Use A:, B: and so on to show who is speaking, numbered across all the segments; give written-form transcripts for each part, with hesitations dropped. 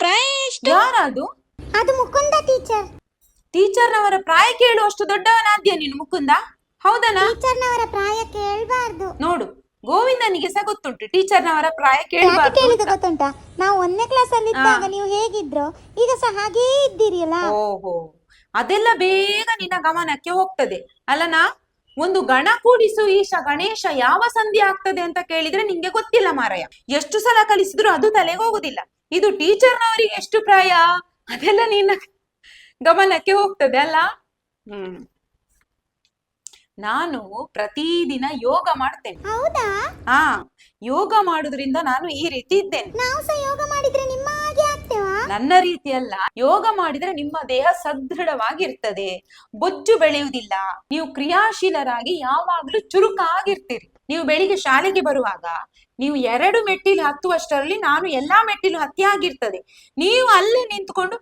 A: ಪ್ರಾಯ ಎಷ್ಟು?
B: ಯಾರದು?
C: ಅದು ಮುಕುಂದ ಟೀಚರ್.
B: ಟೀಚರ್ನವರ ಪ್ರಾಯ ಕೇಳುವಷ್ಟು ದೊಡ್ಡವನಾದ್ಯ ನೀನು ಮುಕುಂದ? ಹೌದನಾ?
C: ಟೀಚರ್ನವರ ಪ್ರಾಯ ಕೇಳಬಾರ್ದು.
B: ನೋಡು, ಗೋವಿಂದನಿಗೆ ಸಹ ಗೊತ್ತುಂಟು ಟೀಚರ್ನವರ ಪ್ರಾಯ
C: ಯಾಕೆ
B: ಕೇಳಬಾರ್ದು
C: ಕೇಳಿದ
B: ಅಂತ.
C: ಗೊತ್ತುಂಟಾ? ನಾವು 1ನೇ ಕ್ಲಾಸ್ ಅಲ್ಲಿ ಇದ್ದಾಗ ನೀವು ಹೇಗಿದ್ರೋ ಈಗ ಸಹ ಹಾಗೇ ಇದ್ದೀರಿಯಲ್ಲ.
B: ಓಹೋ, ಅದೆಲ್ಲ ಬೇಗ ನಿನ್ನ ಗಮನಕ್ಕೆ ಹೋಗ್ತದೆ ಅಲ್ಲನಾ? ಒಂದು ಗಣ ಕೂಡಿಸು ಈಶ ಗಣೇಶ ಯಾವ ಸಂಧಿ ಆಗ್ತದೆ ಅಂತ ಕೇಳಿದ್ರೆ ನಿಂಗೆ ಗೊತ್ತಿಲ್ಲ ಮಾರಾಯ. ಎಷ್ಟು ಸಲ ಕಲಿಸಿದ್ರು ಅದು ತಲೆಗೆ ಹೋಗುದಿಲ್ಲ. ಇದು ಟೀಚರ್ನವರಿಗೆ ಎಷ್ಟು ಪ್ರಾಯ ಅದೆಲ್ಲ ನಿನ್ನ ಗಮನಕ್ಕೆ ಹೋಗ್ತದೆ ಅಲ್ಲ. ನಾನು ಪ್ರತಿದಿನ ಯೋಗ ಮಾಡ್ತೇನೆ.
C: ಹೌದಾ?
B: ಹಾ, ಯೋಗ ಮಾಡುದ್ರಿಂದ ನಾನು ಈ ರೀತಿ ಇದ್ದೇನೆ.
C: ನಾವು ಸಹ ಯೋಗ ಮಾಡಿದ್ರೆ ನಿಮ್ಮ ಹಾಗೆ ಆಗ್ತೇವಾ?
B: ನನ್ನ ರೀತಿ ಅಲ್ಲ, ಯೋಗ ಮಾಡಿದ್ರೆ ನಿಮ್ಮ ದೇಹ ಸದೃಢವಾಗಿರ್ತದೆ, ಬೊಜ್ಜು ಬೆಳೆಯುವುದಿಲ್ಲ, ನೀವು ಕ್ರಿಯಾಶೀಲರಾಗಿ ಯಾವಾಗ್ಲೂ ಚುರುಕಾಗಿರ್ತೀರಿ. ನೀವು ಬೆಳಿಗ್ಗೆ ಶಾಲೆಗೆ ಬರುವಾಗ ನೀವು 2 ಮೆಟ್ಟಿಲು ಹತ್ತುವಷ್ಟರಲ್ಲಿ ನಾನು ಎಲ್ಲಾ ಮೆಟ್ಟಿಲು ಹತ್ತಿ ಆಗಿರ್ತದೆ. ನೀವು ಅಲ್ಲೇ ನಿಂತ್ಕೊಂಡು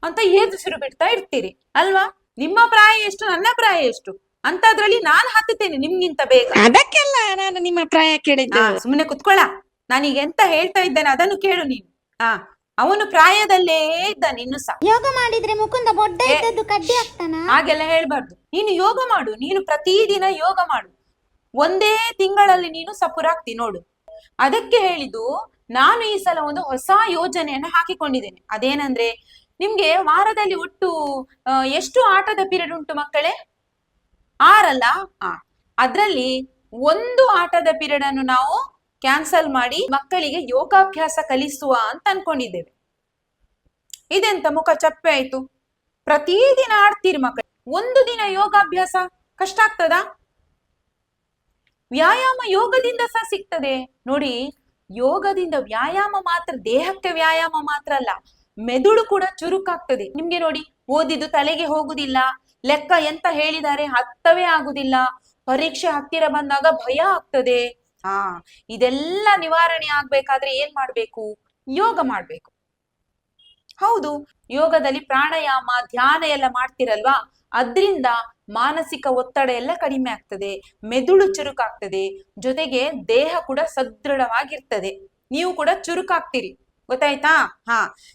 B: ಅಂತ ಏದುಸಿರು ಬಿಡ್ತಾ ಇರ್ತೀರಿ ಅಲ್ವಾ? ನಿಮ್ಮ ಪ್ರಾಯ ಎಷ್ಟು, ನನ್ನ ಪ್ರಾಯ ಎಷ್ಟು ಅಂತದ್ರಲ್ಲಿ ನಾನು ಹತ್ತುತ್ತೇನೆ ನಿಮ್ಗಿಂತ ಬೇಗ.
A: ಅದಕ್ಕೆಲ್ಲ ನಾನು ನಿಮ್ಮ ಪ್ರಾಯ ಕೇಳಿದ್ದು.
B: ಸುಮ್ಮನೆ ಕುತ್ಕೊಳ್ಳ. ನಾನೀಗ ಎಂತ ಹೇಳ್ತಾ ಇದ್ದೇನೆ ಅದನ್ನು ಕೇಳು ನೀನು. ಅವನು ಪ್ರಾಯದಲ್ಲೇ ಇದ್ದಾನೆ ಇನ್ನು ಸಹ.
C: ಯೋಗ ಮಾಡಿದ್ರೆ ಮುಕುಂದ ಬೊಡ್ಡ ಇದ್ದದ್ದು ಕಡ್ಡಿ ಆಗ್ತಾನ?
B: ಹಾಗೆಲ್ಲ ಹೇಳ್ಬಾರ್ದು. ನೀನು ಯೋಗ ಮಾಡು, ನೀನು ಪ್ರತಿದಿನ ಯೋಗ ಮಾಡು. ಒಂದೇ ತಿಂಗಳಲ್ಲಿ ನೀನು ಸಪುರಾಗ್ತಿ ನೋಡು. ಅದಕ್ಕೆ ಹೇಳಿದ್ದು ನಾನು ಈ ಸಲ ಒಂದು ಹೊಸ ಯೋಜನೆಯನ್ನು ಹಾಕಿಕೊಂಡಿದ್ದೇನೆ. ಅದೇನಂದ್ರೆ, ನಿಮ್ಗೆ ವಾರದಲ್ಲಿ ಒಟ್ಟು ಎಷ್ಟು ಆಟದ ಪೀರಿಯಡ್ ಉಂಟು ಮಕ್ಕಳೇ? 6 ಅಲ್ಲ? ಅದ್ರಲ್ಲಿ 1 ಆಟದ ಪೀರಿಯಡ್ ಅನ್ನು ನಾವು ಕ್ಯಾನ್ಸಲ್ ಮಾಡಿ ಮಕ್ಕಳಿಗೆ ಯೋಗಾಭ್ಯಾಸ ಕಲಿಸುವ ಅಂತ ಅನ್ಕೊಂಡಿದ್ದೇವೆ. ಇದೆಂತ ಮುಖ ಚಪ್ಪೆ ಆಯ್ತು? ಪ್ರತಿದಿನ ಆಡ್ತೀರಿ ಮಕ್ಕಳು, ಒಂದು ದಿನ ಯೋಗಾಭ್ಯಾಸ ಕಷ್ಟ ಆಗ್ತದಾ? ವ್ಯಾಯಾಮ ಯೋಗದಿಂದ ಸಹ ಸಿಗ್ತದೆ ನೋಡಿ. ಯೋಗದಿಂದ ವ್ಯಾಯಾಮ ಮಾತ್ರ, ದೇಹಕ್ಕೆ ವ್ಯಾಯಾಮ ಮಾತ್ರ ಅಲ್ಲ, ಮೆದುಳು ಕೂಡ ಚುರುಕಾಗ್ತದೆ. ನಿಮ್ಗೆ ನೋಡಿ, ಓದಿದ್ದು ತಲೆಗೆ ಹೋಗುದಿಲ್ಲ, ಲೆಕ್ಕ ಎಂತ ಹೇಳಿದ್ದಾರೆ ಅರ್ಥವೇ ಆಗುದಿಲ್ಲ, ಪರೀಕ್ಷೆ ಹತ್ತಿರ ಬಂದಾಗ ಭಯ ಆಗ್ತದೆ. ಇದೆಲ್ಲ ನಿವಾರಣೆ ಆಗ್ಬೇಕಾದ್ರೆ ಏನ್ ಮಾಡ್ಬೇಕು? ಯೋಗ ಮಾಡ್ಬೇಕು. ಹೌದು, ಯೋಗದಲ್ಲಿ ಪ್ರಾಣಾಯಾಮ ಧ್ಯಾನ ಎಲ್ಲ ಮಾಡ್ತಿರಲ್ವಾ, ಅದ್ರಿಂದ ಮಾನಸಿಕ ಒತ್ತಡ ಎಲ್ಲ ಕಡಿಮೆ ಆಗ್ತದೆ, ಮೆದುಳು ಚುರುಕಾಗ್ತದೆ, ಜೊತೆಗೆ ದೇಹ ಕೂಡ ಸದೃಢವಾಗಿರ್ತದೆ, ನೀವು ಕೂಡ ಚುರುಕಾಗ್ತೀರಿ. ಗೊತ್ತಾಯ್ತಾ?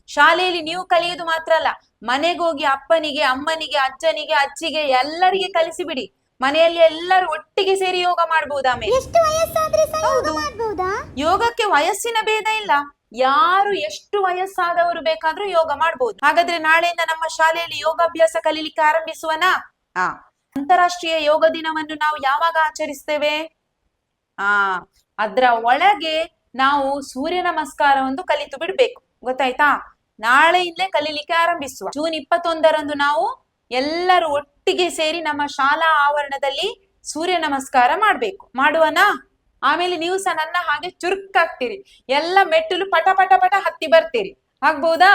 B: ಶಾಲೆಯಲ್ಲಿ ನೀವು ಕಲಿಯುವುದು ಮಾತ್ರ ಅಲ್ಲ, ಮನೆಗೋಗಿ ಅಪ್ಪನಿಗೆ, ಅಮ್ಮನಿಗೆ, ಅಜ್ಜನಿಗೆ, ಅಜ್ಜಿಗೆ ಎಲ್ಲರಿಗೆ ಕಲಿಸಿಬಿಡಿ. ಮನೆಯಲ್ಲಿ ಎಲ್ಲರೂ ಒಟ್ಟಿಗೆ ಸೇರಿ ಯೋಗ ಮಾಡಬಹುದು. ಆಮೇಲೆ
C: ಎಷ್ಟು ವಯಸ್ಸಾದ್ರೆ ಸಹ ಯೋಗ ಮಾಡಬಹುದಾ?
B: ಯೋಗಕ್ಕೆ ವಯಸ್ಸಿನ ಭೇದ ಇಲ್ಲ, ಯಾರು ಎಷ್ಟು ವಯಸ್ಸಾದವರು ಬೇಕಾದ್ರೂ ಯೋಗ ಮಾಡಬಹುದು. ಹಾಗಾದ್ರೆ ನಾಳೆಯಿಂದ ನಮ್ಮ ಶಾಲೆಯಲ್ಲಿ ಯೋಗಾಭ್ಯಾಸ ಕಲೀಲಿಕ್ಕೆ ಆರಂಭಿಸುವನಾ? ಅಂತಾರಾಷ್ಟ್ರೀಯ ಯೋಗ ದಿನವನ್ನು ನಾವು ಯಾವಾಗ ಆಚರಿಸ್ತೇವೆ? ಅದ್ರ ಒಳಗೆ ನಾವು ಸೂರ್ಯ ನಮಸ್ಕಾರ ಒಂದು ಕಲಿತು ಬಿಡ್ಬೇಕು. ಗೊತ್ತಾಯ್ತಾ? ನಾಳೆಯಿಂದಲೇ ಕಲೀಲಿಕ್ಕೆ ಆರಂಭಿಸುವ. ಜೂನ್ 21ರಂದು ನಾವು ಎಲ್ಲರೂ ಒಟ್ಟಿಗೆ ಸೇರಿ ನಮ್ಮ ಶಾಲಾ ಆವರಣದಲ್ಲಿ ಸೂರ್ಯ ನಮಸ್ಕಾರ ಮಾಡ್ಬೇಕು. ಮಾಡುವನಾ? ಆಮೇಲೆ ನೀವು ಸಹ ನನ್ನ ಹಾಗೆ ಚುರುಕಾಗ್ತೀರಿ, ಎಲ್ಲ ಮೆಟ್ಟಲು ಪಟ ಪಟ ಪಟ ಹತ್ತಿ ಬರ್ತೀರಿ. ಆಗ್ಬಹುದಾ?